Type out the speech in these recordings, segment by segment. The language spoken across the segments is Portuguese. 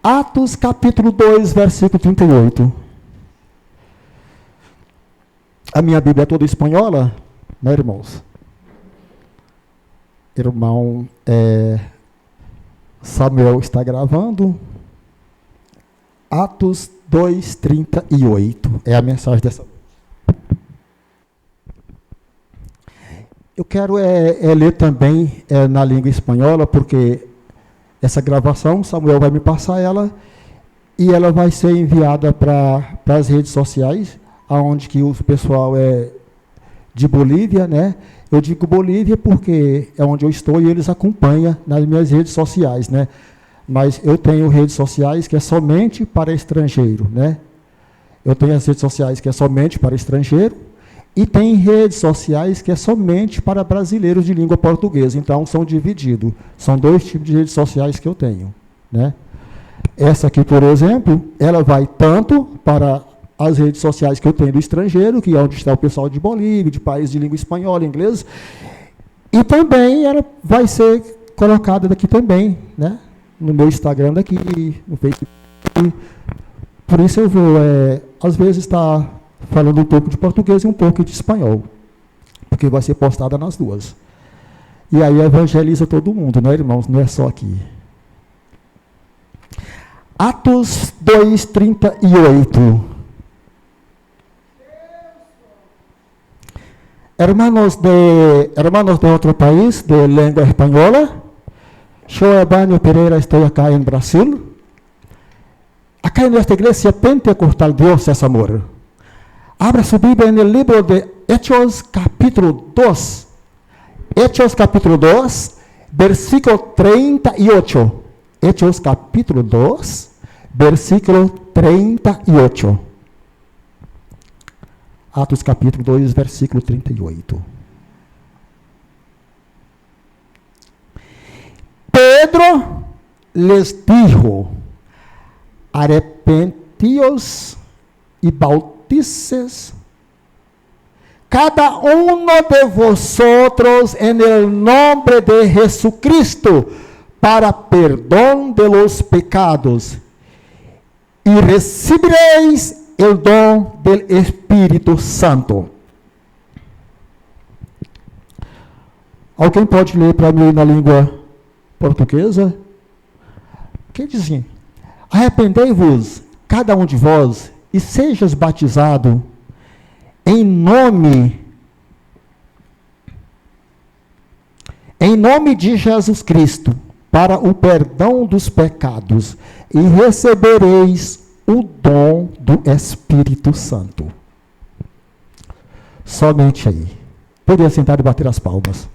Atos capítulo 2, versículo 38. A minha Bíblia é toda espanhola, né, irmãos? Irmão Samuel está gravando. Atos 2, 38. É a mensagem dessa noite. Eu quero ler também na língua espanhola, porque essa gravação, Samuel vai me passar ela, e ela vai ser enviada para as redes sociais, aonde que o pessoal é de Bolívia, né? Eu digo Bolívia porque é onde eu estou e eles acompanham nas minhas redes sociais, né? Mas eu tenho redes sociais que é somente para estrangeiro, né? Eu tenho as redes sociais que é somente para estrangeiro e tem redes sociais que é somente para brasileiros de língua portuguesa. Então, são divididos. São 2 tipos de redes sociais que eu tenho, né? Essa aqui, por exemplo, ela vai tanto para as redes sociais que eu tenho do estrangeiro, que é onde está o pessoal de Bolívia, de países de língua espanhola, inglesa, e também ela vai ser colocada daqui também, né? No meu Instagram daqui, no Facebook. Por isso eu vou, às vezes, estar falando um pouco de português e um pouco de espanhol, porque vai ser postada nas duas. E aí evangeliza todo mundo, né, irmãos? Não é só aqui. Atos 2, 38. Hermanos de otro país, de lengua española, yo, Ebanio Pereira, estoy acá en Brasil. Acá en nuestra iglesia pentecostal, Dios es amor. Abra su Biblia en el libro de Hechos, capítulo 2. Hechos, capítulo 2, versículo 38. Hechos, capítulo 2, versículo 38. Atos capítulo 2, versículo 38. Pedro les dijo: arrepentíos y bautices cada uno de vosotros en el nombre de Jesucristo para perdón de los pecados, y recibiréis el dom del Espírito Santo. Alguém pode ler para mim na língua portuguesa? Que dizia: arrependei-vos, cada um de vós, e sejas batizado em nome de Jesus Cristo, para o perdão dos pecados, e recebereis o dom do Espírito Santo. Somente aí. Poderia sentar e bater as palmas.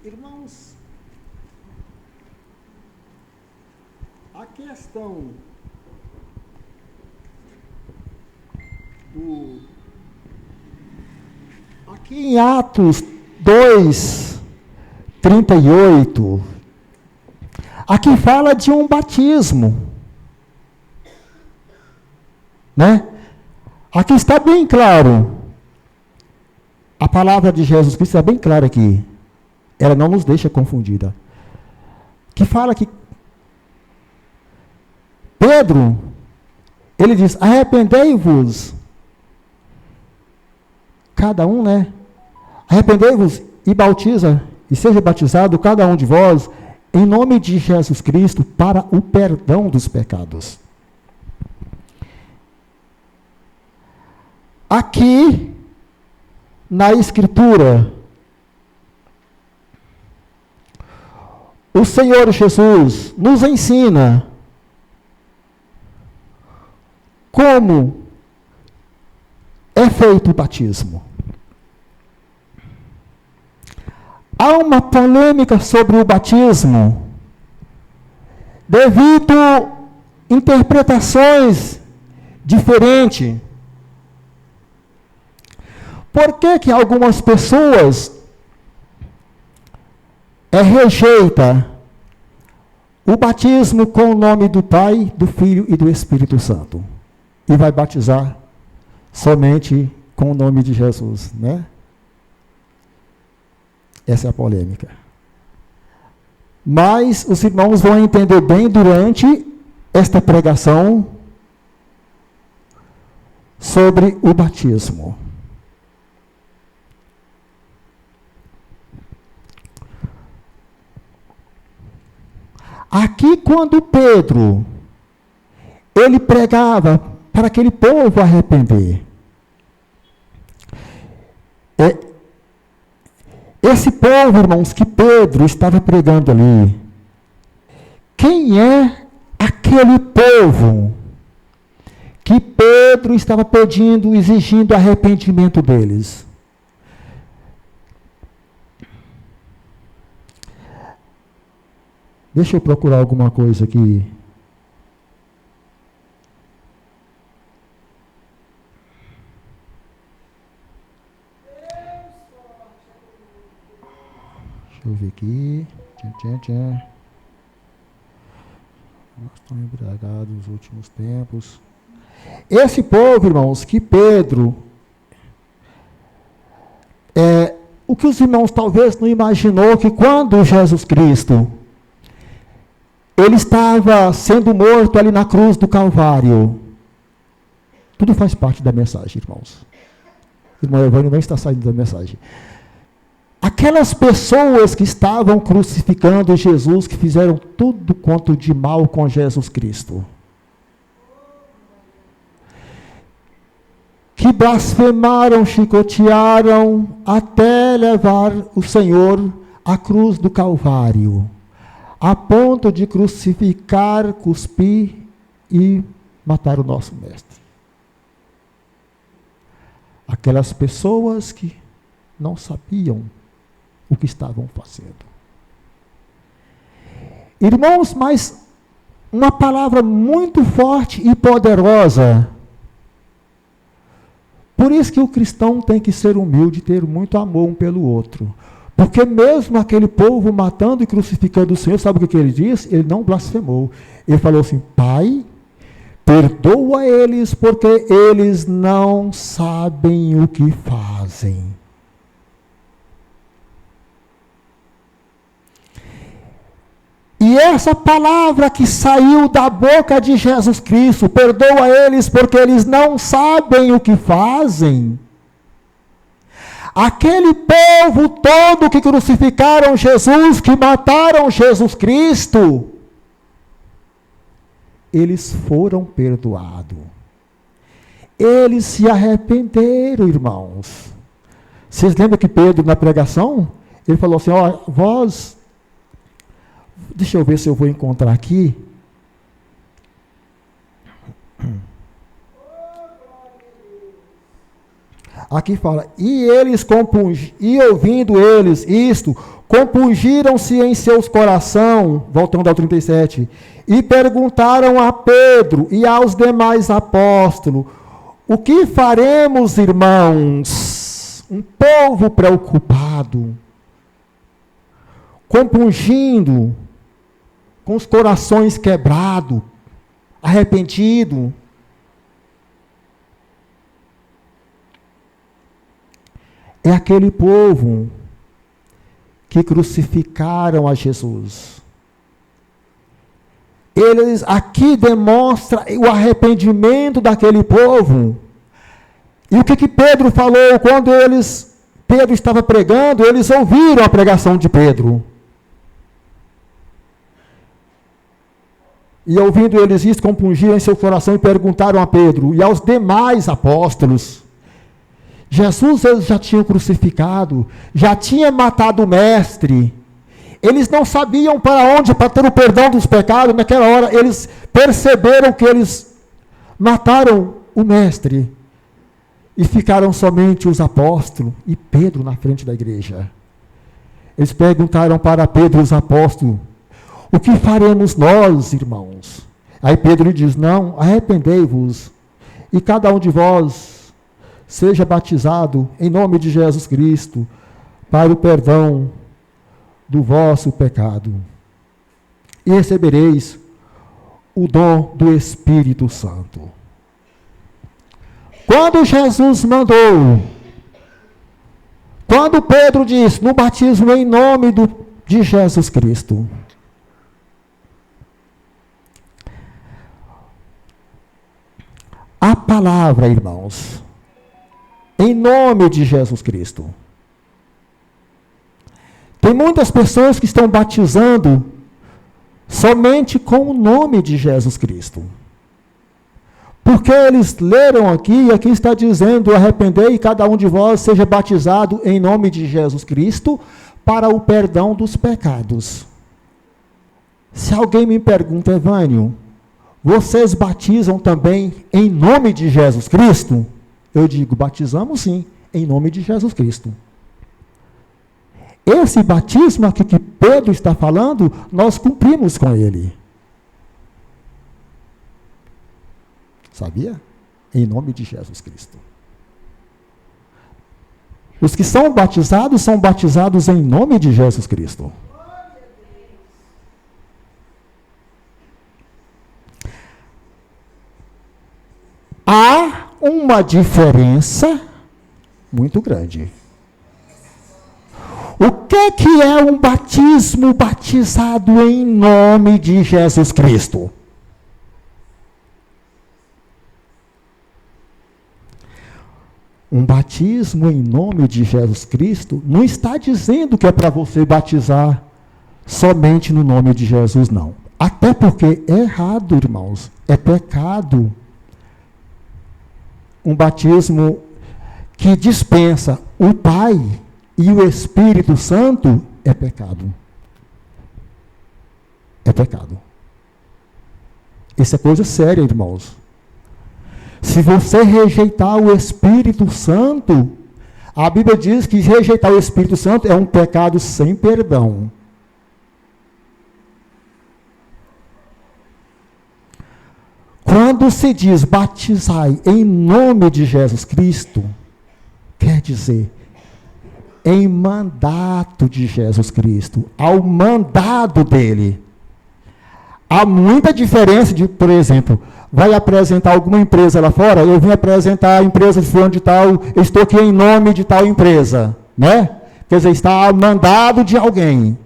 Irmãos, a questão aqui em Atos 2, 38, aqui fala de um batismo, né? Aqui está bem claro, a palavra de Jesus Cristo é bem clara aqui, ela não nos deixa confundida, que fala que Pedro, ele diz: arrependei-vos, cada um, né? Arrependei-vos e bautiza, e seja batizado cada um de vós, em nome de Jesus Cristo, para o perdão dos pecados. Aqui, na Escritura, o Senhor Jesus nos ensina como é feito o batismo. Há uma polêmica sobre o batismo, devido a interpretações diferentes. Por que algumas pessoas rejeitam o batismo com o nome do Pai, do Filho e do Espírito Santo? e vai batizar somente com o nome de Jesus, né? Essa é a polêmica. Mas os irmãos vão entender bem durante esta pregação sobre o batismo. Aqui, quando Pedro, ele pregava para aquele povo arrepender. Esse povo, irmãos, que Pedro estava pregando ali, quem é aquele povo que Pedro estava pedindo, exigindo arrependimento deles? Deixa eu procurar alguma coisa aqui. Deixa eu ver aqui. Nós estamos embriagados nos últimos tempos. Esse povo, irmãos, que Pedro... o que os irmãos talvez não imaginou que quando Jesus Cristo... ele estava sendo morto ali na cruz do Calvário. Tudo faz parte da mensagem, irmãos. O irmão Evânio não está saindo da mensagem. Aquelas pessoas que estavam crucificando Jesus, que fizeram tudo quanto de mal com Jesus Cristo, que blasfemaram, chicotearam, até levar o Senhor à cruz do Calvário, a ponto de crucificar, cuspir e matar o nosso mestre. Aquelas pessoas que não sabiam o que estavam fazendo. Irmãos, mas uma palavra muito forte e poderosa. Por isso que o cristão tem que ser humilde, ter muito amor um pelo outro. Porque mesmo aquele povo matando e crucificando o Senhor, sabe o que ele disse? Ele não blasfemou. Ele falou assim: Pai, perdoa eles, porque eles não sabem o que fazem. E essa palavra que saiu da boca de Jesus Cristo, perdoa eles, porque eles não sabem o que fazem. Aquele povo todo que crucificaram Jesus, que mataram Jesus Cristo, eles foram perdoados. Eles se arrependeram, irmãos. Vocês lembram que Pedro, na pregação, ele falou assim: ó, vós, deixa eu ver se eu vou encontrar aqui. Aqui fala: e eles e ouvindo eles isto, compungiram-se em seus coração, voltando ao 37, e perguntaram a Pedro e aos demais apóstolos: o que faremos, irmãos? Um povo preocupado, compungindo, com os corações quebrados, arrependido. É aquele povo que crucificaram a Jesus. Eles aqui demonstram o arrependimento daquele povo. E o que Pedro falou quando Pedro estava pregando? Eles ouviram a pregação de Pedro. E ouvindo eles isso, compungiram em seu coração e perguntaram a Pedro e aos demais apóstolos. Jesus eles já tinham crucificado, já tinha matado o mestre. Eles não sabiam para onde, para ter o perdão dos pecados. Naquela hora, eles perceberam que eles mataram o mestre. E ficaram somente os apóstolos e Pedro na frente da igreja. Eles perguntaram para Pedro e os apóstolos: o que faremos nós, irmãos? Aí Pedro lhe diz: não, arrependei-vos, e cada um de vós seja batizado em nome de Jesus Cristo, para o perdão do vosso pecado, e recebereis o dom do Espírito Santo. Quando Jesus mandou, quando Pedro disse, no batismo em nome de Jesus Cristo, a palavra, irmãos, em nome de Jesus Cristo. Tem muitas pessoas que estão batizando somente com o nome de Jesus Cristo. Porque eles leram aqui, e aqui está dizendo, arrependei e cada um de vós seja batizado em nome de Jesus Cristo para o perdão dos pecados. Se alguém me pergunta, Evânio, vocês batizam também em nome de Jesus Cristo? Eu digo, batizamos sim, em nome de Jesus Cristo. Esse batismo aqui que Pedro está falando, nós cumprimos com ele. Sabia? Em nome de Jesus Cristo. Os que são batizados em nome de Jesus Cristo. Há uma diferença muito grande. O que é um batismo batizado em nome de Jesus Cristo? Um batismo em nome de Jesus Cristo não está dizendo que é para você batizar somente no nome de Jesus, não. Até porque é errado, irmãos. É pecado. Um batismo que dispensa o Pai e o Espírito Santo é pecado. É pecado. Isso é coisa séria, irmãos. Se você rejeitar o Espírito Santo, a Bíblia diz que rejeitar o Espírito Santo é um pecado sem perdão. Quando se diz batizai em nome de Jesus Cristo, quer dizer, em mandato de Jesus Cristo, ao mandado dele. Há muita diferença de, por exemplo, vai apresentar alguma empresa lá fora, eu vim apresentar a empresa de fulano de tal, eu estou aqui em nome de tal empresa, né? Quer dizer, está ao mandado de alguém.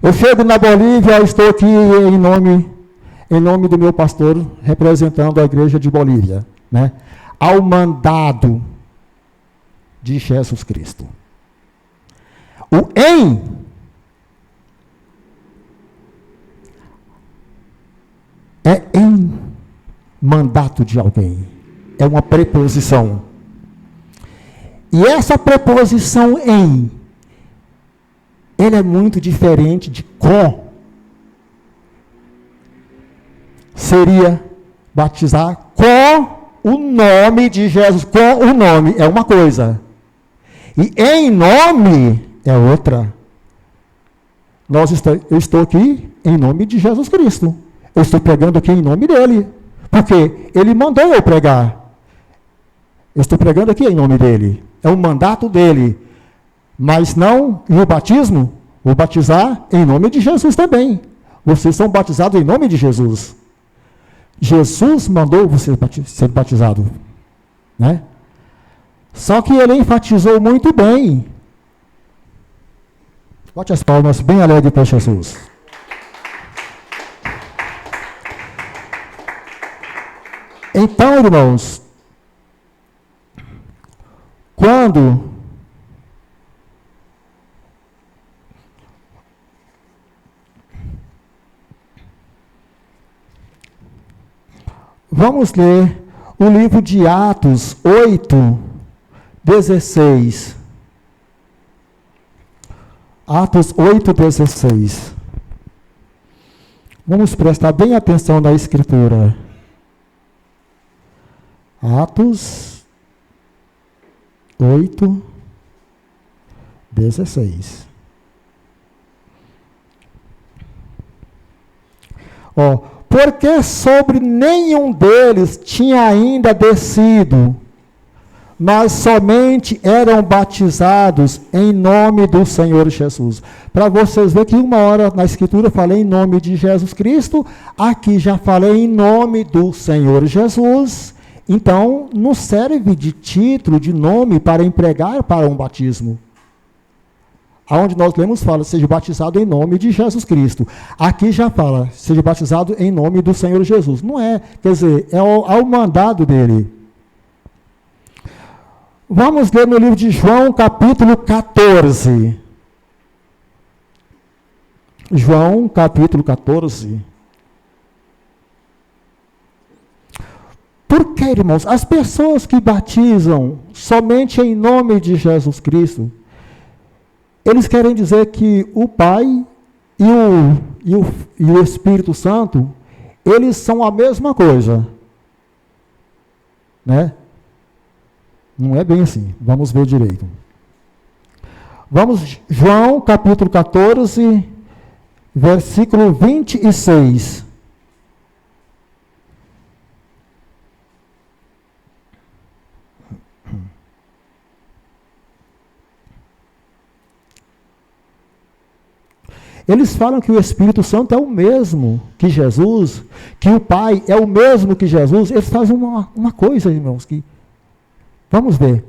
Eu chego na Bolívia, eu estou aqui em nome do meu pastor, representando a igreja de Bolívia, né? Ao mandado de Jesus Cristo. O em é em mandato de alguém. É uma preposição. E essa preposição em, ele é muito diferente de com. Seria batizar com o nome de Jesus. Com o nome é uma coisa. E em nome é outra. Eu estou aqui em nome de Jesus Cristo. Eu estou pregando aqui em nome dele. Porque ele mandou eu pregar. Eu estou pregando aqui em nome dele. É um mandato dele. Mas não no batismo. Vou batizar em nome de Jesus também. Vocês são batizados em nome de Jesus. Jesus mandou você ser batizado. Né? Só que ele enfatizou muito bem. Bote as palmas bem alegre para Jesus. Então, irmãos, quando vamos ler o livro de Atos 8, 16. Atos 8, 16. Vamos prestar bem atenção na Escritura. Atos 8, 16. Porque sobre nenhum deles tinha ainda descido, mas somente eram batizados em nome do Senhor Jesus. Para vocês verem que uma hora na Escritura eu falei em nome de Jesus Cristo, aqui já falei em nome do Senhor Jesus, Então, não serve de título, de nome para empregar para um batismo. Aonde nós lemos fala, seja batizado em nome de Jesus Cristo. Aqui já fala, seja batizado em nome do Senhor Jesus. Não é, quer dizer, é ao mandado dele. Vamos ler no livro de João, capítulo 14. João, capítulo 14. Por que, irmãos? As pessoas que batizam somente em nome de Jesus Cristo, eles querem dizer que o Pai e o Espírito Santo, eles são a mesma coisa. Né? Não é bem assim. Vamos ver direito. Vamos, João, capítulo 14, versículo 26. Eles falam que o Espírito Santo é o mesmo que Jesus, que o Pai é o mesmo que Jesus. Eles fazem uma coisa, irmãos, que... Vamos ver.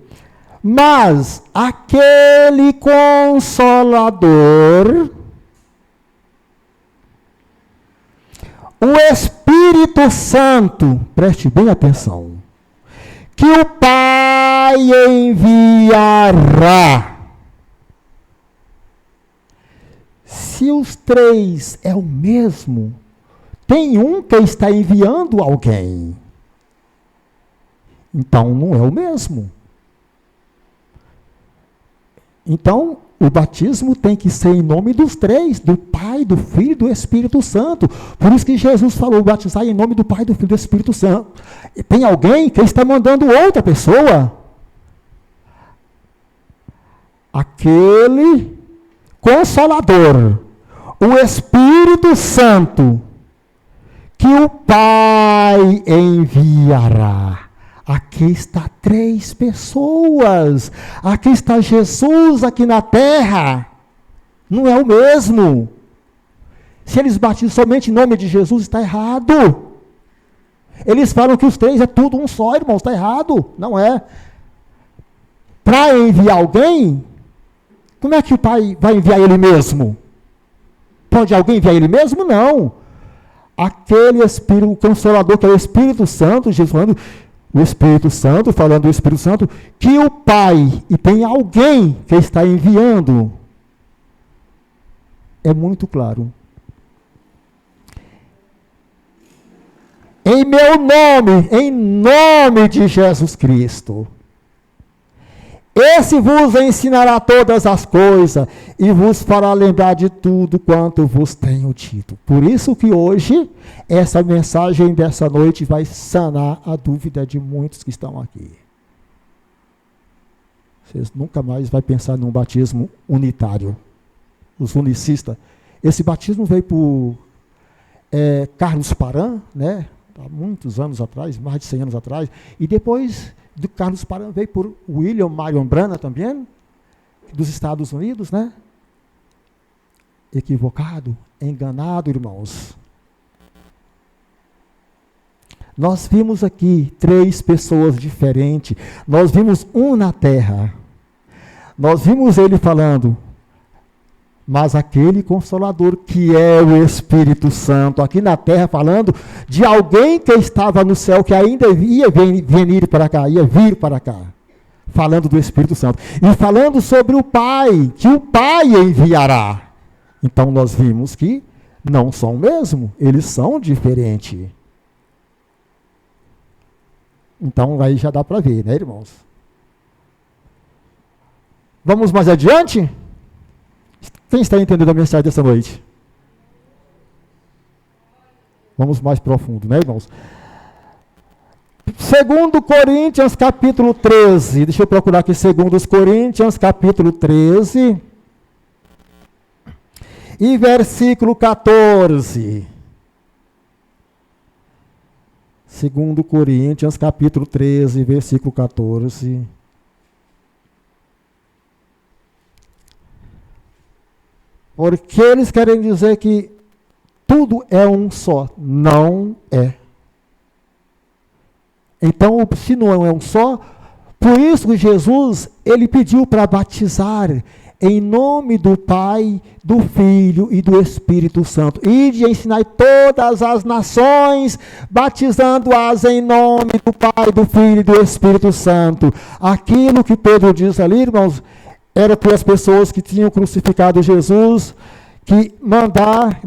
Mas aquele Consolador, o Espírito Santo, preste bem atenção, que o Pai enviará. Se os três é o mesmo, tem um que está enviando alguém. Então, não é o mesmo. Então, o batismo tem que ser em nome dos três, do Pai, do Filho e do Espírito Santo. Por isso que Jesus falou, batizar em nome do Pai, do Filho e do Espírito Santo. E tem alguém que está mandando outra pessoa. Aquele Consolador, o Espírito Santo, que o Pai enviará. Aqui está três pessoas. Aqui está Jesus aqui na terra. Não é o mesmo. Se eles batizam somente em nome de Jesus, está errado. Eles falam que os três é tudo um só, irmãos. Está errado. Não é. Para enviar alguém, como é que o Pai vai enviar ele mesmo? Pode alguém enviar ele mesmo? Não. Aquele Espírito, o Consolador, que é o Espírito Santo, Jesus falando, o Espírito Santo, falando do Espírito Santo, que o Pai, e tem alguém que está enviando, é muito claro. Em meu nome, em nome de Jesus Cristo. Esse vos ensinará todas as coisas e vos fará lembrar de tudo quanto vos tenho dito. Por isso que hoje, essa mensagem dessa noite vai sanar a dúvida de muitos que estão aqui. Vocês nunca mais vão pensar num batismo unitário. Os unicistas. Esse batismo veio por Carlos Paran, né? Há muitos anos atrás, mais de 100 anos atrás, e depois do Carlos Paran veio por William Marion Branham também, dos Estados Unidos, né? Equivocado, enganado, irmãos. Nós vimos aqui três pessoas diferentes. Nós vimos um na terra. Nós vimos ele falando, mas aquele Consolador que é o Espírito Santo, aqui na terra falando de alguém que estava no céu, que ainda ia vir para cá, ia vir para cá, falando do Espírito Santo, e falando sobre o Pai, que o Pai enviará. Então nós vimos que não são o mesmo, eles são diferentes. Então aí já dá para ver, né, irmãos? Vamos mais adiante? Quem está entendendo a mensagem dessa noite? Vamos mais profundo, né, irmãos? 2 Coríntios, capítulo 13. Deixa eu procurar aqui 2 Coríntios, capítulo 13. E versículo 14. 2 Coríntios, capítulo 13, versículo 14. Porque eles querem dizer que tudo é um só. Não é. Então, se não é um só, por isso que Jesus, ele pediu para batizar em nome do Pai, do Filho e do Espírito Santo. Ide e ensinai todas as nações, batizando-as em nome do Pai, do Filho e do Espírito Santo. Aquilo que Pedro diz ali, irmãos, era para as pessoas que tinham crucificado Jesus, que mandar,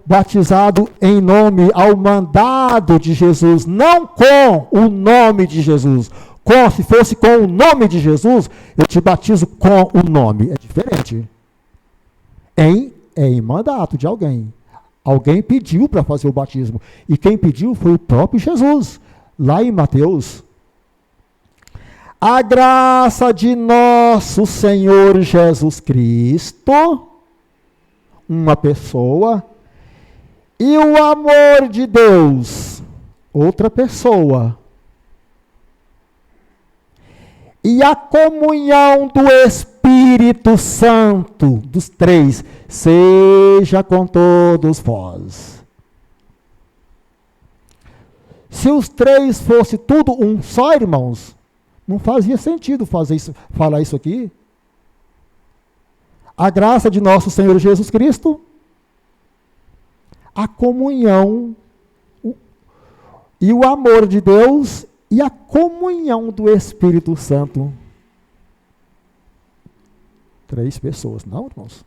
batizado em nome ao mandado de Jesus, não com o nome de Jesus. Se fosse com o nome de Jesus, eu te batizo com o nome. É diferente. Em mandato de alguém. Alguém pediu para fazer o batismo. E quem pediu foi o próprio Jesus. Lá em Mateus. A graça de nosso Senhor Jesus Cristo, uma pessoa, e o amor de Deus, outra pessoa, e a comunhão do Espírito Santo, dos três, seja com todos vós. Se os três fossem tudo um só, irmãos, não fazia sentido falar isso aqui. A graça de nosso Senhor Jesus Cristo, a comunhão e o amor de Deus e a comunhão do Espírito Santo. 3 pessoas, não, irmãos?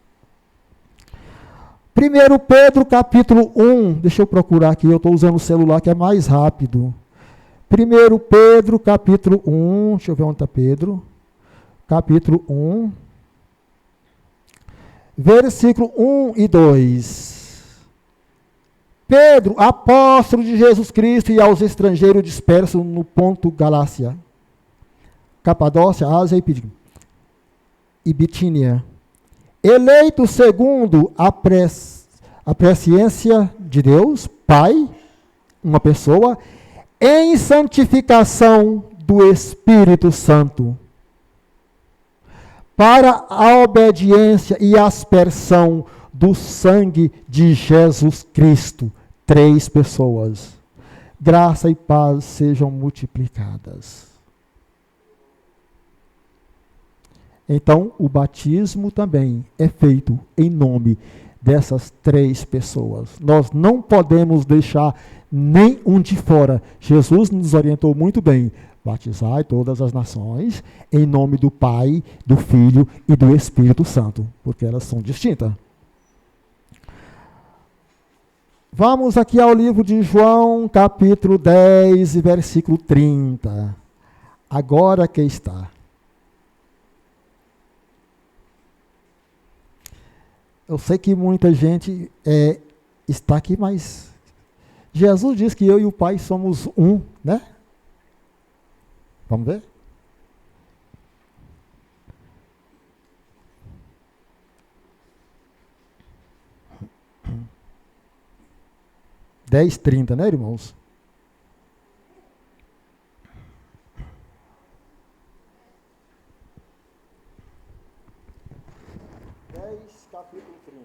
1 Pedro capítulo 1, deixa eu procurar aqui, eu estou usando o celular que é mais rápido. 1 Pedro capítulo 1, deixa eu ver onde está Pedro, capítulo 1, versículo 1 e 2. Pedro, apóstolo de Jesus Cristo e aos estrangeiros dispersos no Ponto Galácia, Capadócia, Ásia e Bitínia, eleito segundo a presciência de Deus, Pai, uma pessoa, em santificação do Espírito Santo, para a obediência e aspersão do sangue de Jesus Cristo. 3 pessoas. Graça e paz sejam multiplicadas. Então, o batismo também é feito em nome dessas 3 pessoas. Nós não podemos deixar nenhum de fora. Jesus nos orientou muito bem. Batizai todas as nações em nome do Pai, do Filho e do Espírito Santo, porque elas são distintas. Vamos aqui ao livro de João, capítulo 10, versículo 30. Agora que está. Eu sei que muita gente está aqui, mas Jesus diz que eu e o Pai somos um, né? Vamos ver? Dez, 30, né, irmãos? Capítulo 30.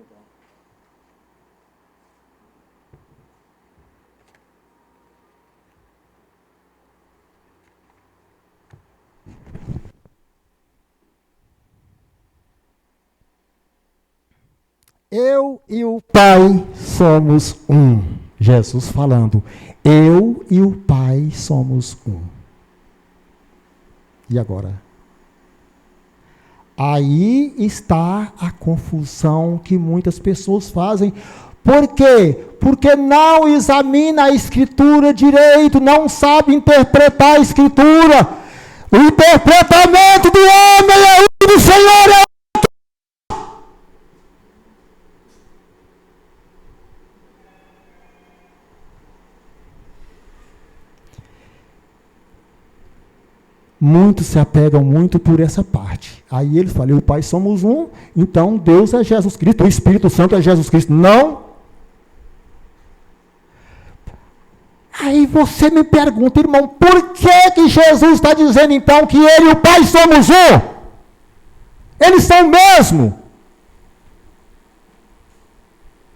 Eu e o Pai somos um. Jesus falando, eu e o Pai somos um. E agora? Aí está a confusão que muitas pessoas fazem. Por quê? Porque não examina a Escritura direito, não sabe interpretar a Escritura. O interpretamento do homem é um, do Senhor é outro. Muitos se apegam muito por essa parte. Aí eles falam, o Pai somos um, então Deus é Jesus Cristo, o Espírito Santo é Jesus Cristo. Não. Aí você me pergunta, irmão, por que Jesus está dizendo então que ele e o Pai somos um? Eles são o mesmo.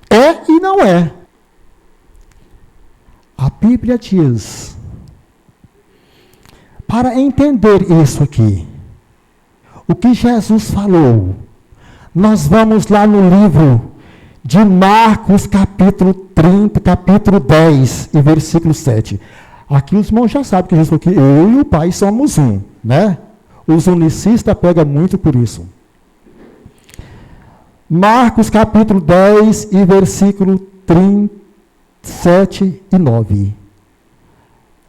É e não é. A Bíblia diz Para entender isso aqui, o que Jesus falou, nós vamos lá no livro de Marcos, capítulo 30, capítulo 10 e versículo 7. Aqui os irmãos já sabem que Jesus falou que eu e o Pai somos um, né? Os unicistas pegam muito por isso. Marcos, capítulo 10 e versículo 7 e 9.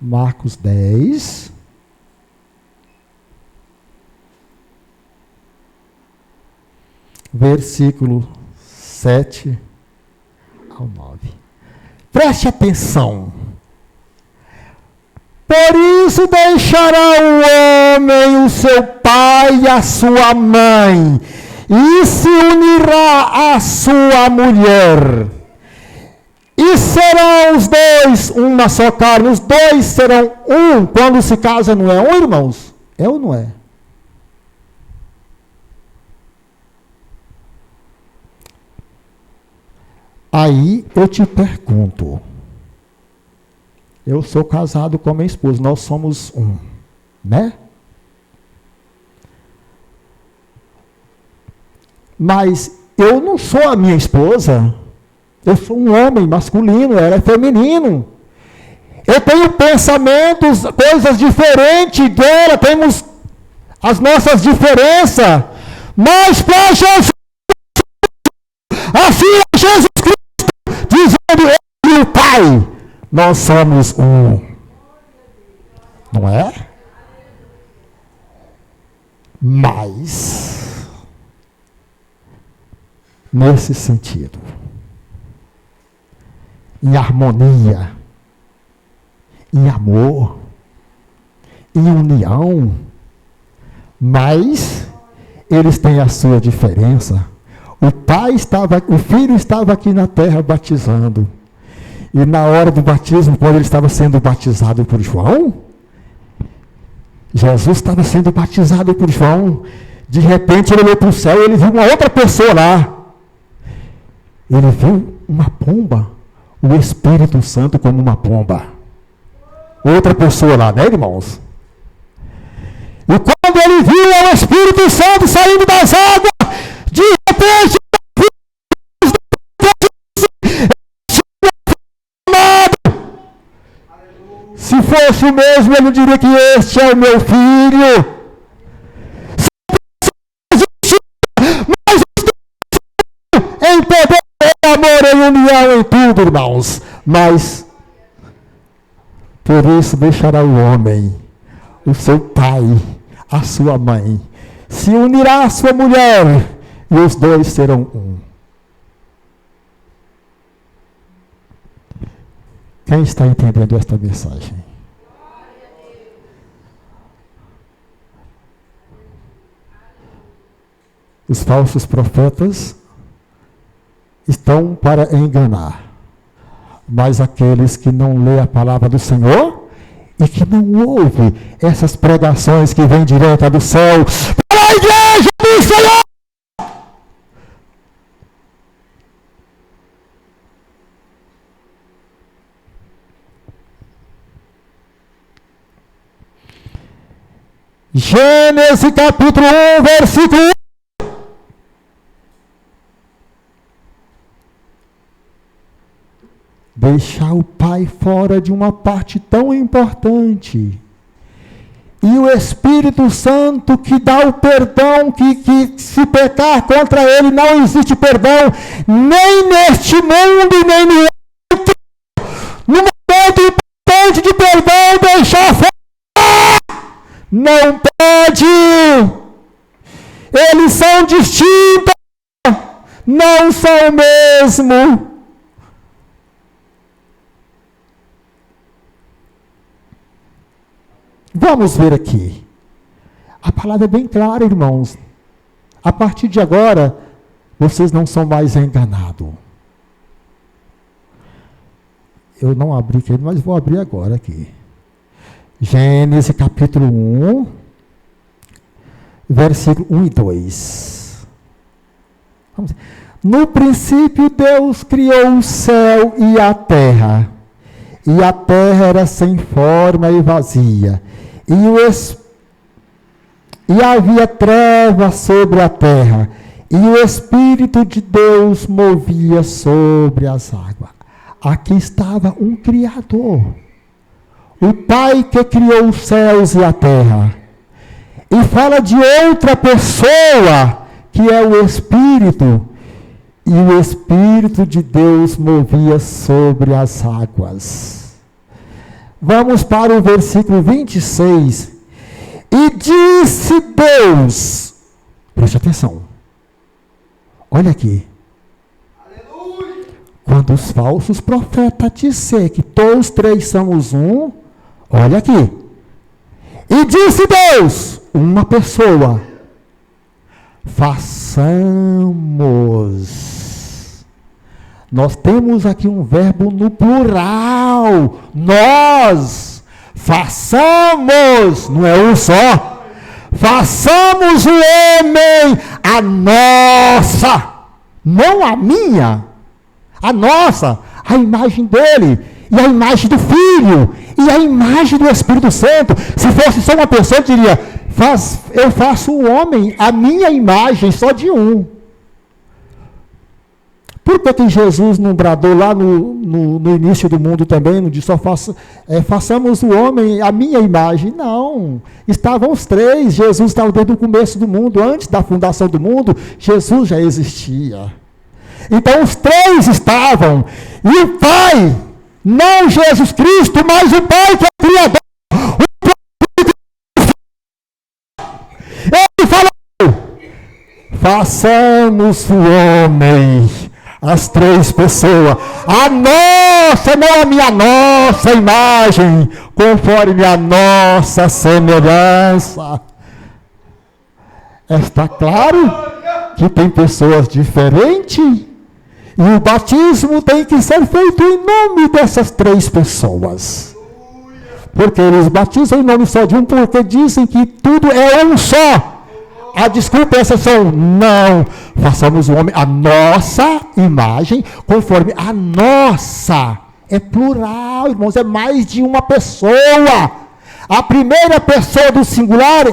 Marcos 10. Versículo 7 ao 9. Preste atenção. Por isso deixará o homem o seu pai e a sua mãe, e se unirá à sua mulher. E serão os dois uma só carne. Os dois serão um. Quando se casa, não é um, irmãos? É ou não é? Aí eu te pergunto. Eu sou casado com a minha esposa, nós somos um, né? Mas eu não sou a minha esposa, eu sou um homem masculino, ela é feminino. Eu tenho pensamentos, coisas diferentes dela, temos as nossas diferenças, mas para Jesus, assim é Jesus Cristo, dizendo eu e o Pai, nós somos um. Não é? Mas, nesse sentido, em harmonia, em amor, em união, mas eles têm a sua diferença. O filho estava aqui na terra batizando. E na hora do batismo, quando ele estava sendo batizado por João, Jesus estava sendo batizado por João. De repente ele olhou para o céu e ele viu uma outra pessoa lá. Ele viu uma pomba, o Espírito Santo como uma pomba. Outra pessoa lá, né, irmãos? E quando ele viu o Espírito Santo saindo das águas, de repente, se fosse o mesmo, ele diria que este é o meu filho. Mas em poder, em amor, em união, em tudo, irmãos. Mas, por isso deixará o homem, o seu pai, a sua mãe, se unirá à sua mulher, e os dois serão um. Quem está entendendo esta mensagem? Os falsos profetas estão para enganar, mas aqueles que não lê a palavra do Senhor e que não ouve essas pregações que vêm direto do céu para a igreja do Senhor, Gênesis capítulo 1, versículo 1. Deixar o pai fora de uma parte tão importante. E o Espírito Santo que dá o perdão, que se pecar contra ele não existe perdão, nem neste mundo, nem no outro. No momento importante de perdão, deixar fora. Não pode. Eles são distintos. Não são o mesmo. Vamos ver aqui. A palavra é bem clara, irmãos. A partir de agora, vocês não são mais enganados. Eu não abri aqui, mas vou abrir agora aqui. Gênesis capítulo 1, versículo 1 e 2. Vamos ver. No princípio Deus criou o céu e a terra era sem forma e vazia, E havia trevas sobre a terra, e o Espírito de Deus movia sobre as águas. Aqui estava um Criador, o Pai que criou os céus e a terra. E fala de outra pessoa, que é o Espírito, e o Espírito de Deus movia sobre as águas. Vamos para o versículo 26. E disse Deus, preste atenção, olha aqui. Aleluia. Quando os falsos profetas disserem que todos três somos um, olha aqui. E disse Deus, uma pessoa, façamos. Nós temos aqui um verbo no plural, nós. Façamos, não é um só. Façamos o homem a nossa, não a minha, a nossa, a imagem dele, e a imagem do Filho, e a imagem do Espírito Santo. Se fosse só uma pessoa, eu diria, eu faço o homem a minha imagem, só de um. Por que Jesus não bradou lá no início do mundo também, não disse só façamos o homem a minha imagem? Não, estavam os três, Jesus estava desde o começo do mundo, antes da fundação do mundo, Jesus já existia. Então os três estavam, e o Pai, não Jesus Cristo, mas o Pai que é o Criador, ele falou, façamos o homem, as três pessoas, a nossa, não a minha, nossa imagem, conforme a nossa semelhança. Está claro que tem pessoas diferentes, e o batismo tem que ser feito em nome dessas três pessoas. Porque eles batizam em nome só de um, porque dizem que tudo é um só. A desculpa é exceção. Não. Façamos o homem a nossa imagem, conforme a nossa. É plural, irmãos, é mais de uma pessoa. A primeira pessoa do singular,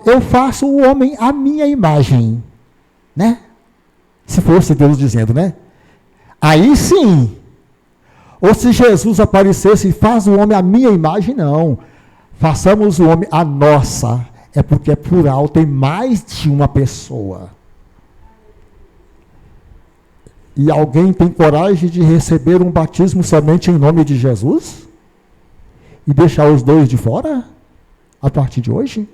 eu faço o homem a minha imagem. Né? Se fosse Deus dizendo, né? Aí sim. Ou se Jesus aparecesse e faz o homem a minha imagem, não. Façamos o homem a nossa. É porque é plural, tem mais de uma pessoa. E alguém tem coragem de receber um batismo somente em nome de Jesus? E deixar os dois de fora? A partir de hoje?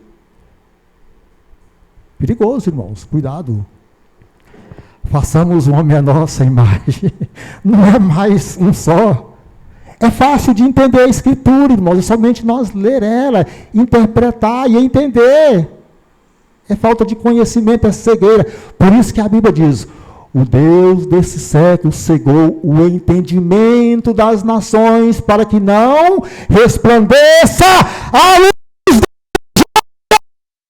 Perigoso, irmãos, cuidado. Façamos o homem a nossa imagem. Não é mais um só. É fácil de entender a Escritura, irmãos, é somente nós ler ela, interpretar e entender. É falta de conhecimento, é cegueira. Por isso que a Bíblia diz, o Deus desse século cegou o entendimento das nações para que não resplandeça a luz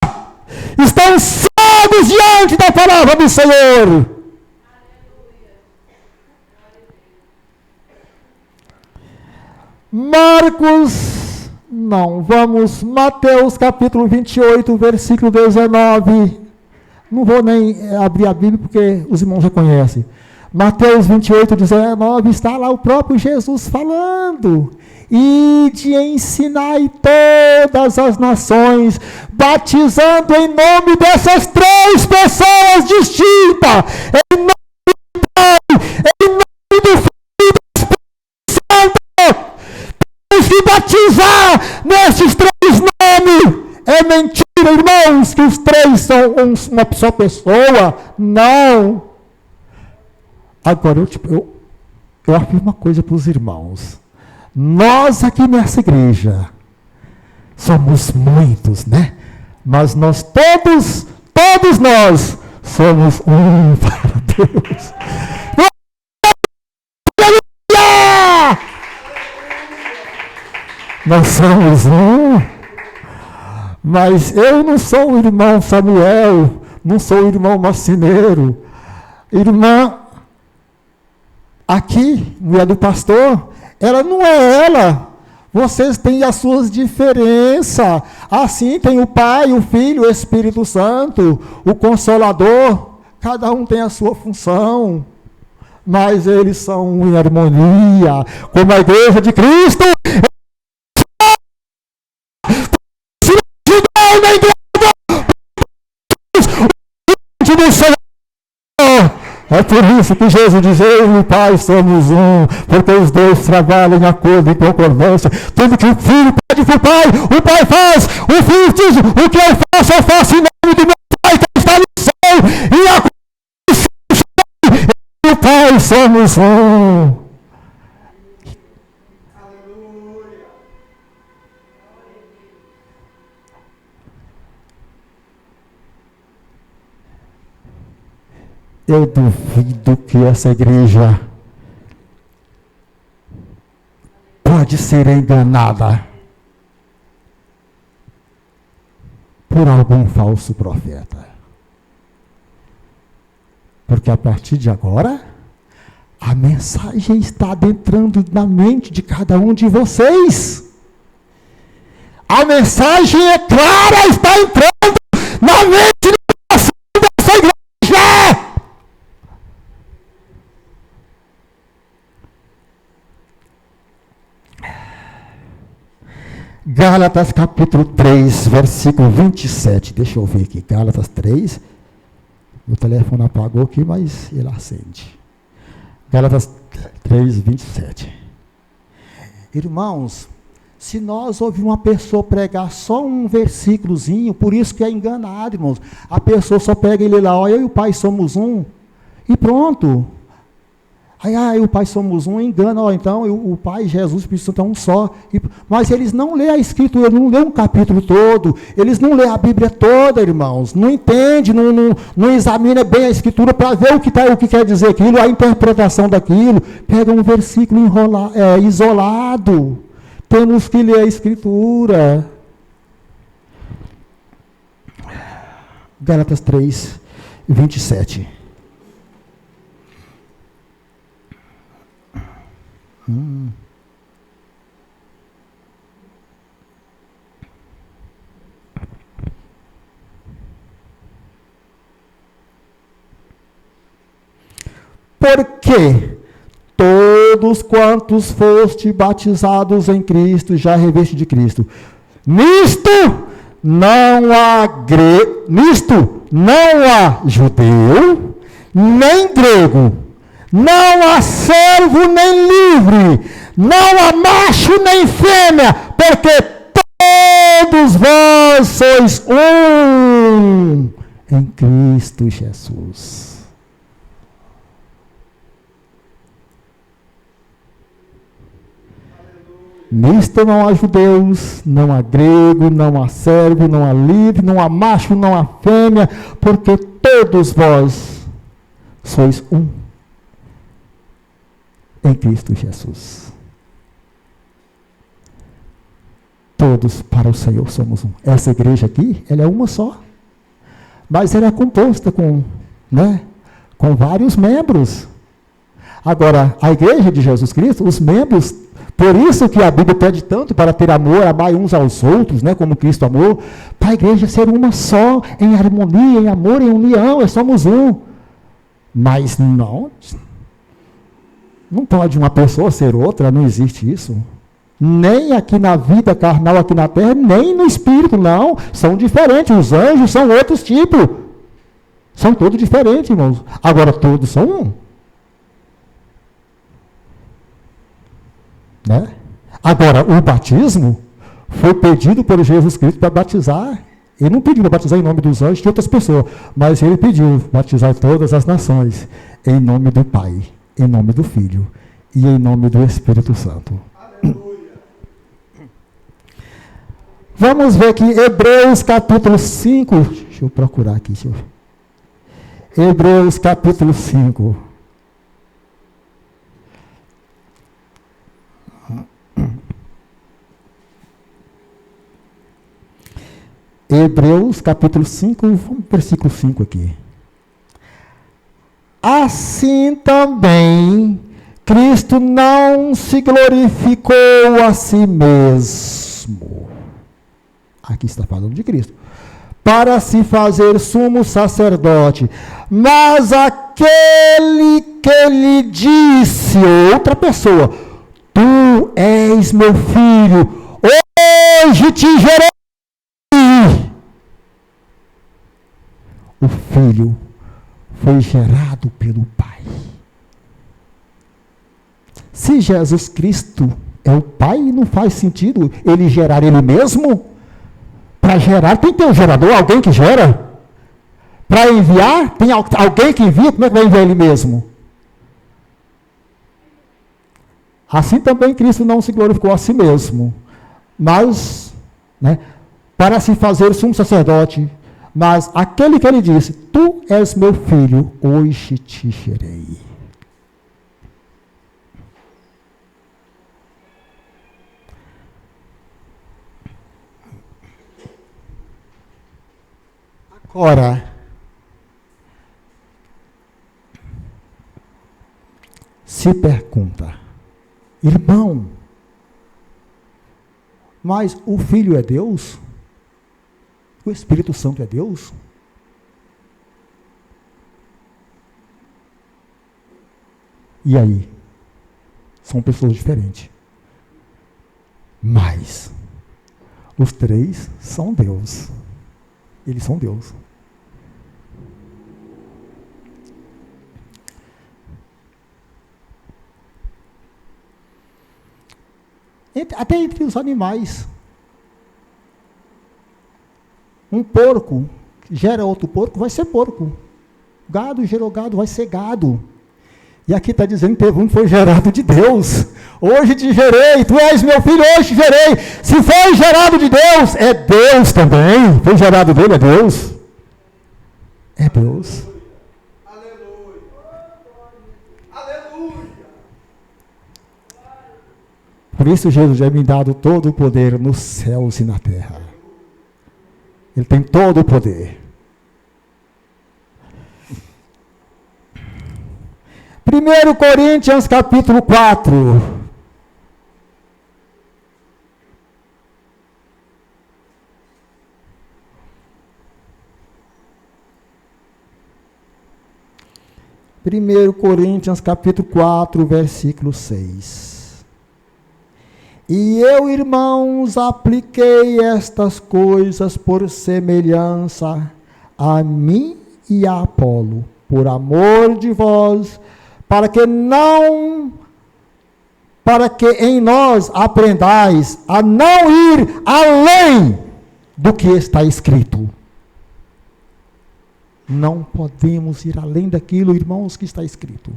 da... Estão cegos diante da palavra do Senhor. Mateus capítulo 28, versículo 19. Não vou nem abrir a Bíblia porque os irmãos já conhecem. Mateus 28, 19, está lá o próprio Jesus falando. E de ensinai todas as nações, batizando em nome dessas três pessoas distintas, em nome do Pai, em nome do Filho. Se batizar nesses três nomes, é mentira, irmãos, que os três são uma só pessoa. Não. Agora, eu afirmo uma coisa para os irmãos. Nós aqui nessa igreja, somos muitos, né? Mas nós todos nós, somos um para Deus. Nós somos um, mas eu não sou o irmão Samuel, não sou o irmão Marcineiro. Irmã, aqui, mulher do pastor, ela não é ela, Vocês têm as suas diferenças. Assim tem o Pai, o Filho, o Espírito Santo, o Consolador. Cada um tem a sua função. Mas eles são em harmonia. Como a igreja de Cristo. É por isso que Jesus diz: eu e o Pai somos um, porque os dois trabalham em acordo e concordância. Tudo que o Filho pede para o Pai faz. O Filho diz: o que eu faço em nome do meu Pai que está no céu. E a eu e o Pai somos um. Eu duvido que essa igreja pode ser enganada por algum falso profeta. Porque a partir de agora, a mensagem está adentrando na mente de cada um de vocês. A mensagem é clara, está entrando na mente dessa igreja. Gálatas capítulo 3, versículo 27. Deixa eu ver aqui. Gálatas 3. O telefone apagou aqui, mas ele acende. Gálatas 3, 27. Irmãos, se nós ouvirmos uma pessoa pregar só um versículozinho, por isso que é enganado, irmãos. A pessoa só pega e lê lá: ó, eu e o Pai somos um. E pronto. Aí o Pai somos um, engana, ó, então o Pai, Jesus, o Espírito Santo é um só. Mas eles não lêem a Escritura, não lêem um capítulo todo, eles não lêem a Bíblia toda, irmãos. Não entende, não examina bem a Escritura para ver o que quer dizer aquilo, a interpretação daquilo. Pega um versículo isolado. Temos que ler a Escritura. Gálatas 3, 27. Porque todos quantos foste batizados em Cristo, já reveste de Cristo. Nisto não há judeu, nem grego, não há servo nem livre, não há macho nem fêmea, porque todos vós sois um em Cristo Jesus. Nisto não há judeus, não há grego, não há servo, não há livre, não há macho, não há fêmea, porque todos vós sois um em Cristo Jesus. Todos para o Senhor somos um. Essa igreja aqui, ela é uma só, mas ela é composta com vários membros. Agora, a igreja de Jesus Cristo, os membros, por isso que a Bíblia pede tanto para ter amor, amar uns aos outros, como Cristo amou, para a igreja ser uma só, em harmonia, em amor, em união, somos um. Mas não pode uma pessoa ser outra, não existe isso. Nem aqui na vida carnal, aqui na terra, nem no espírito, não. São diferentes, os anjos são outros tipos. São todos diferentes, irmãos. Agora todos são um. Agora, o batismo foi pedido por Jesus Cristo para batizar. Ele não pediu para batizar em nome dos anjos de outras pessoas, mas ele pediu batizar todas as nações em nome do Pai, em nome do Filho e em nome do Espírito Santo. Aleluia. Vamos ver aqui Hebreus capítulo 5. Deixa eu procurar aqui. Hebreus capítulo 5. Hebreus capítulo 5, versículo 5 aqui. Assim também Cristo não se glorificou a si mesmo. Aqui está falando de Cristo. Para se fazer sumo sacerdote. Mas aquele que lhe disse, outra pessoa, tu és meu filho, hoje te gerei. O filho foi gerado pelo Pai. Se Jesus Cristo é o Pai, não faz sentido ele gerar ele mesmo? Para gerar, tem que ter um gerador, alguém que gera. Para enviar, tem alguém que envia, como é que vai enviar ele mesmo? Assim também Cristo não se glorificou a si mesmo, mas, para se fazer sumo sacerdote, mas aquele que ele disse, tu és meu filho, hoje te gerei. Agora, se pergunta, irmão, mas o Filho é Deus? O Espírito Santo é Deus? E aí? São pessoas diferentes. Mas os três são Deus. Eles são Deus. Até entre os animais. Um porco gera outro porco, vai ser porco. Gado gerou gado, vai ser gado. E aqui está dizendo que teve um que foi gerado de Deus. Hoje te gerei, tu és meu filho, hoje te gerei. Se foi gerado de Deus, é Deus também. Foi gerado dele, é Deus. É Deus. Aleluia. Aleluia. Por isso Jesus já me dado todo o poder nos céus e na terra. Ele tem todo o poder. 1 Coríntios capítulo 4. Primeiro Coríntios capítulo 4, versículo 6. E eu, irmãos, apliquei estas coisas por semelhança a mim e a Apolo, por amor de vós, para que em nós aprendais a não ir além do que está escrito. Não podemos ir além daquilo, irmãos, que está escrito.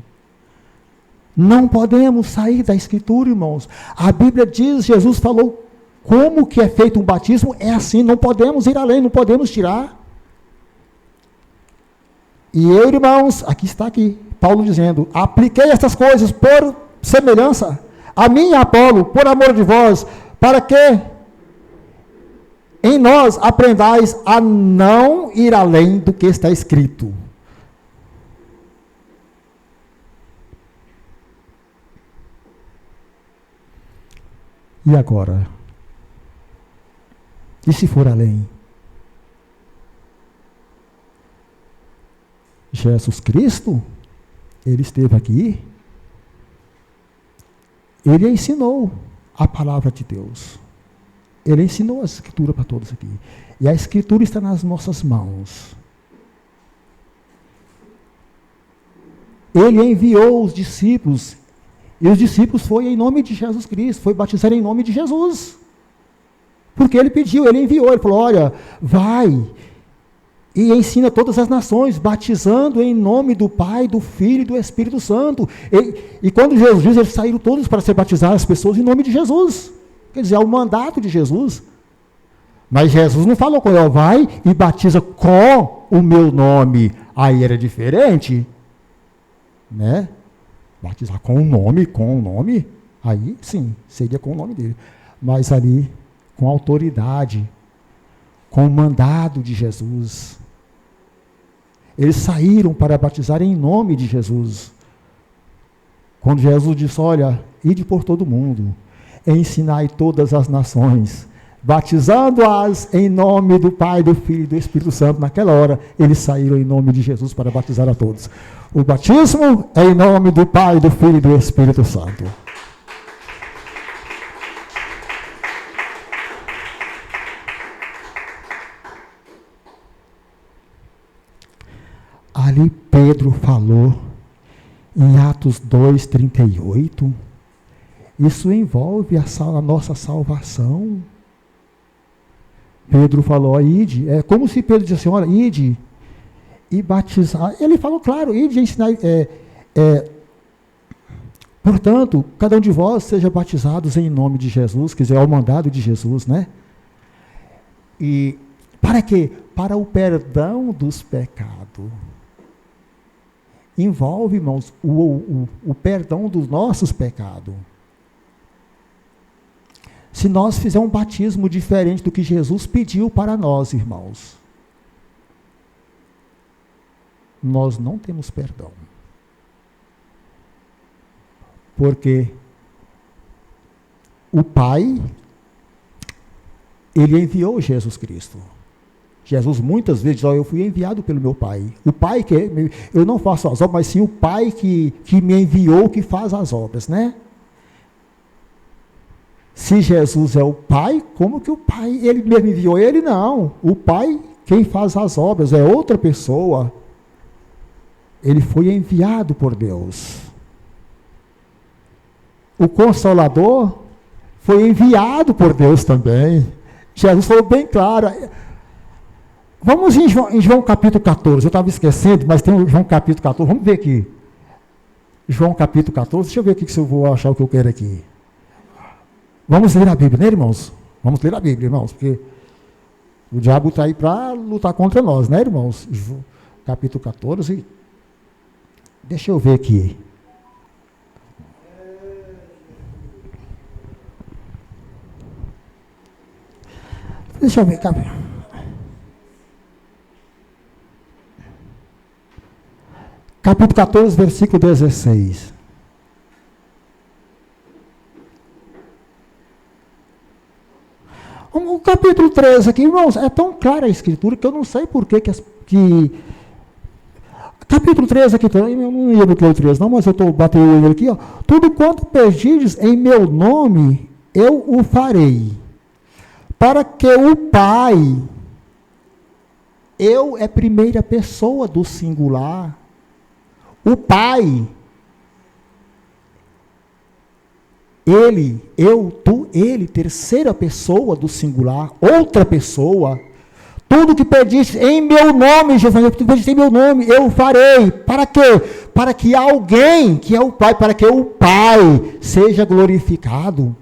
Não podemos sair da Escritura, irmãos. A Bíblia diz, Jesus falou como que é feito um batismo, é assim, não podemos ir além, não podemos tirar. E eu, irmãos, aqui, Paulo dizendo, apliquei estas coisas por semelhança a mim e a Apolo, por amor de vós, para que em nós aprendais a não ir além do que está escrito. E agora? E se for além? Jesus Cristo, ele esteve aqui, ele ensinou a palavra de Deus. Ele ensinou a Escritura para todos aqui. E a Escritura está nas nossas mãos. Ele enviou os discípulos, e os discípulos foram em nome de Jesus Cristo, foi batizar em nome de Jesus. Porque ele pediu, ele enviou, ele falou, olha, vai e ensina todas as nações, batizando em nome do Pai, do Filho e do Espírito Santo. E quando Jesus diz, eles saíram todos para ser batizadas as pessoas em nome de Jesus. Quer dizer, é o mandato de Jesus. Mas Jesus não falou com ele, vai e batiza com o meu nome. Aí era diferente, né? Batizar com o nome, aí sim, seria com o nome dele. Mas ali, com autoridade, com o mandado de Jesus. Eles saíram para batizar em nome de Jesus, Quando Jesus disse, olha, ide por todo mundo, ensinai todas as nações, batizando-as em nome do Pai, do Filho e do Espírito Santo. Naquela hora, eles saíram em nome de Jesus para batizar a todos. O batismo é em nome do Pai, do Filho e do Espírito Santo. Ali Pedro falou, em Atos 2:38, isso envolve a nossa salvação. Pedro falou, ide, é como se Pedro disse assim, olha, ide e batizar. Ele falou, claro, ide e ensinar. Portanto, cada um de vós seja batizados em nome de Jesus, quer dizer, ao mandado de Jesus, né? E para quê? Para o perdão dos pecados. Envolve, irmãos, o perdão dos nossos pecados. Se nós fizermos um batismo diferente do que Jesus pediu para nós, irmãos, nós não temos perdão. Porque o Pai, Ele enviou Jesus Cristo. Jesus muitas vezes diz, eu fui enviado pelo meu Pai. O Pai que eu não faço as obras, mas sim o Pai que me enviou, que faz as obras, né? Se Jesus é o Pai, como que o Pai, Ele mesmo enviou? Ele não. O Pai, quem faz as obras, é outra pessoa. Ele foi enviado por Deus. O Consolador foi enviado por Deus também. Jesus falou bem claro. Vamos em João capítulo 14. Eu estava esquecendo, mas tem o João capítulo 14. Vamos ver aqui. João capítulo 14. Deixa eu ver aqui se eu vou achar o que eu quero aqui. Vamos ler a Bíblia, né, irmãos? Vamos ler a Bíblia, irmãos, porque o diabo está aí para lutar contra nós, né, irmãos? Capítulo 14. Deixa eu ver aqui. Deixa eu ver, capítulo 14, versículo 16. O capítulo 13 aqui, irmãos, é tão clara a escritura que eu não sei por que capítulo 13 aqui, eu não ia no capítulo 13 não, mas eu estou batendo o olho aqui, ó. Tudo quanto pedirdes em meu nome, eu o farei, para que o Pai, eu é primeira pessoa do singular, o Pai, ele, eu, tu, ele, terceira pessoa do singular, outra pessoa, tudo que pediste em meu nome, Jesus, tudo que pediste em meu nome, eu farei, para quê? Para que alguém, que é o Pai, para que o Pai seja glorificado.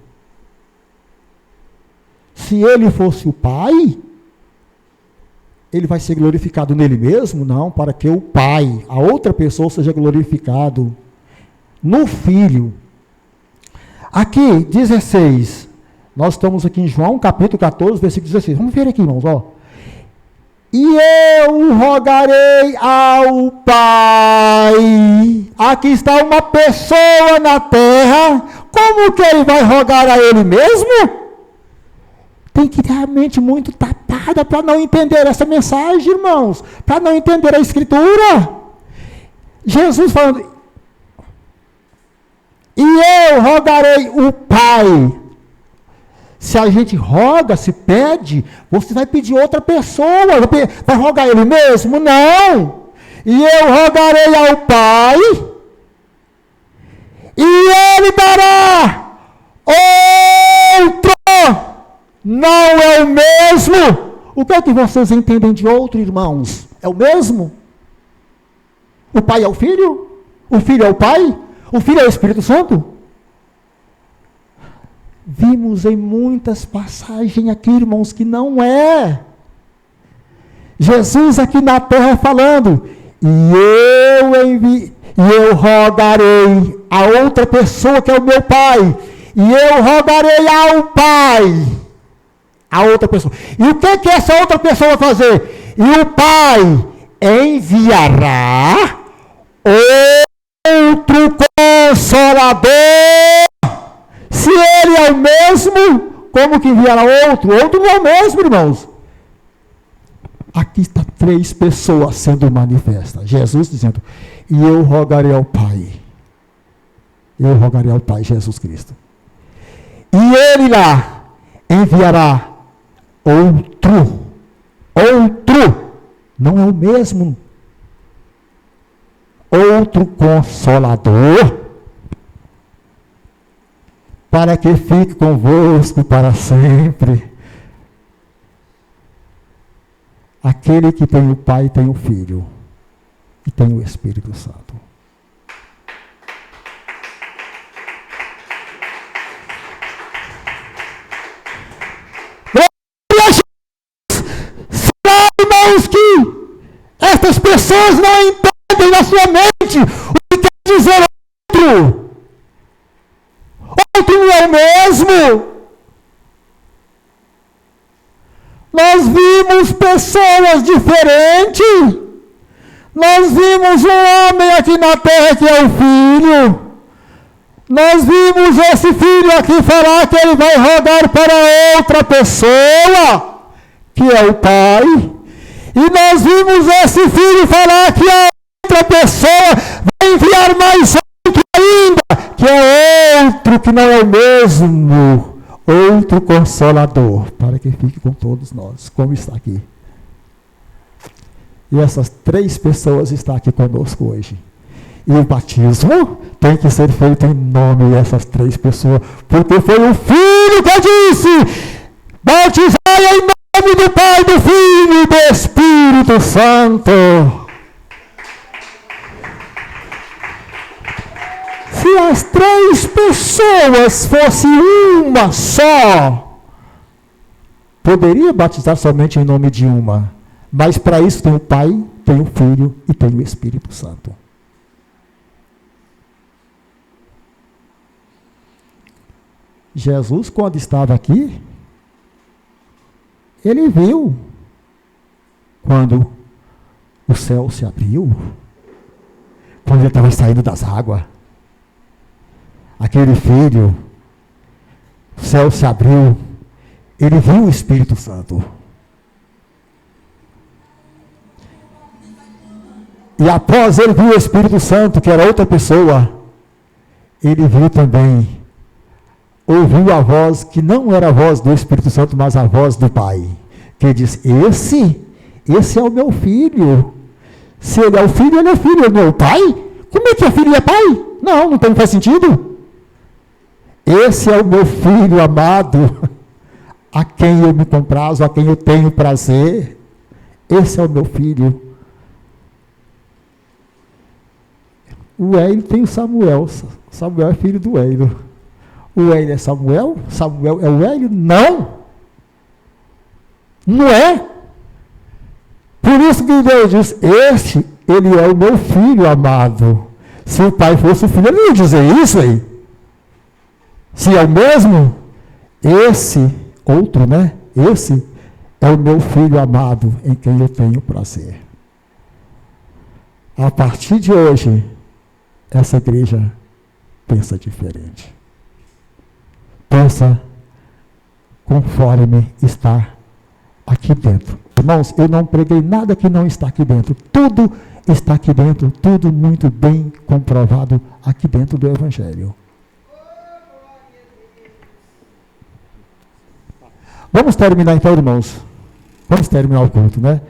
Se ele fosse o Pai, ele vai ser glorificado nele mesmo? Não, para que o Pai, a outra pessoa, seja glorificado no Filho. Aqui, 16, nós estamos aqui em João, capítulo 14, versículo 16, vamos ver aqui, irmãos, ó. E eu rogarei ao Pai, aqui está uma pessoa na terra, como que ele vai rogar a ele mesmo? Tem que ter a mente muito tapada para não entender essa mensagem, irmãos, para não entender a Escritura. Jesus falando, e eu rogarei o Pai. Se a gente roga, se pede, você vai pedir outra pessoa, vai rogar ele mesmo? Não. E eu rogarei ao Pai, e ele dará outro. Não é o mesmo? O que é que vocês entendem de outro, irmãos? É o mesmo? O Pai é o Filho? O Filho é o Pai? O Filho é o Espírito Santo? Vimos em muitas passagens aqui, irmãos, que não é. Jesus aqui na terra falando, e eu rogarei a outra pessoa que é o meu Pai, e eu rogarei ao Pai, a outra pessoa. E o que essa outra pessoa vai fazer? E o Pai enviará outro Consolador. Se ele é o mesmo, como que enviará outro? Outro não é o mesmo, irmãos. Aqui está 3 pessoas sendo manifestas. Jesus dizendo, e eu rogarei ao Pai. Eu rogarei ao Pai, Jesus Cristo. E ele lá enviará outro. Outro. Não é o mesmo. Outro Consolador. Para que fique convosco para sempre. Aquele que tem o Pai tem o Filho. E tem o Espírito Santo. Será, irmãos, que estas pessoas não entendem na sua mente o que quer dizer outro? Outro não é o mesmo. Nós vimos pessoas diferentes. Nós vimos um homem aqui na terra que é o Filho. Nós vimos esse Filho aqui falar que ele vai rogar para outra pessoa, que é o Pai. E nós vimos esse Filho falar que a outra pessoa vai enviar mais outro ainda, que é outro que não é o mesmo. Outro Consolador, para que fique com todos nós, como está aqui. E essas 3 pessoas estão aqui conosco hoje. E o batismo tem que ser feito em nome dessas 3 pessoas, porque foi o Filho que disse, batizai em nome do Pai, do Filho e do Espírito Santo. Se as 3 pessoas fossem uma só, poderia batizar somente em nome de uma. Mas para isso tem o Pai, tem o Filho e tem o Espírito Santo. Jesus, quando estava aqui, ele viu quando o céu se abriu, quando ele estava saindo das águas. Aquele filho, o céu se abriu, ele viu o Espírito Santo. E após ele ver o Espírito Santo, que era outra pessoa, ele viu também, ouviu a voz que não era a voz do Espírito Santo, mas a voz do Pai, que diz, esse é o meu filho. Se ele é o filho, ele é filho, ele não é o pai? Como é que é filho e é pai? Não faz sentido. Esse é o meu filho amado, a quem eu me comprazo, a quem eu tenho prazer. Esse é o meu filho. O Hélio tem o Samuel. Samuel é filho do Hélio. O Hélio é Samuel? Samuel é o Hélio? Não! Não é? Por isso que Deus diz, ele é o meu filho amado. Se o pai fosse o filho, ele não ia dizer isso aí. Se é o mesmo, esse, outro, né? Esse é o meu filho amado, em quem eu tenho prazer. A partir de hoje, essa igreja pensa diferente. Pensa conforme está aqui dentro. Irmãos, eu não preguei nada que não está aqui dentro. Tudo está aqui dentro, tudo muito bem comprovado aqui dentro do Evangelho. Vamos terminar então, irmãos. Vamos terminar o culto, né?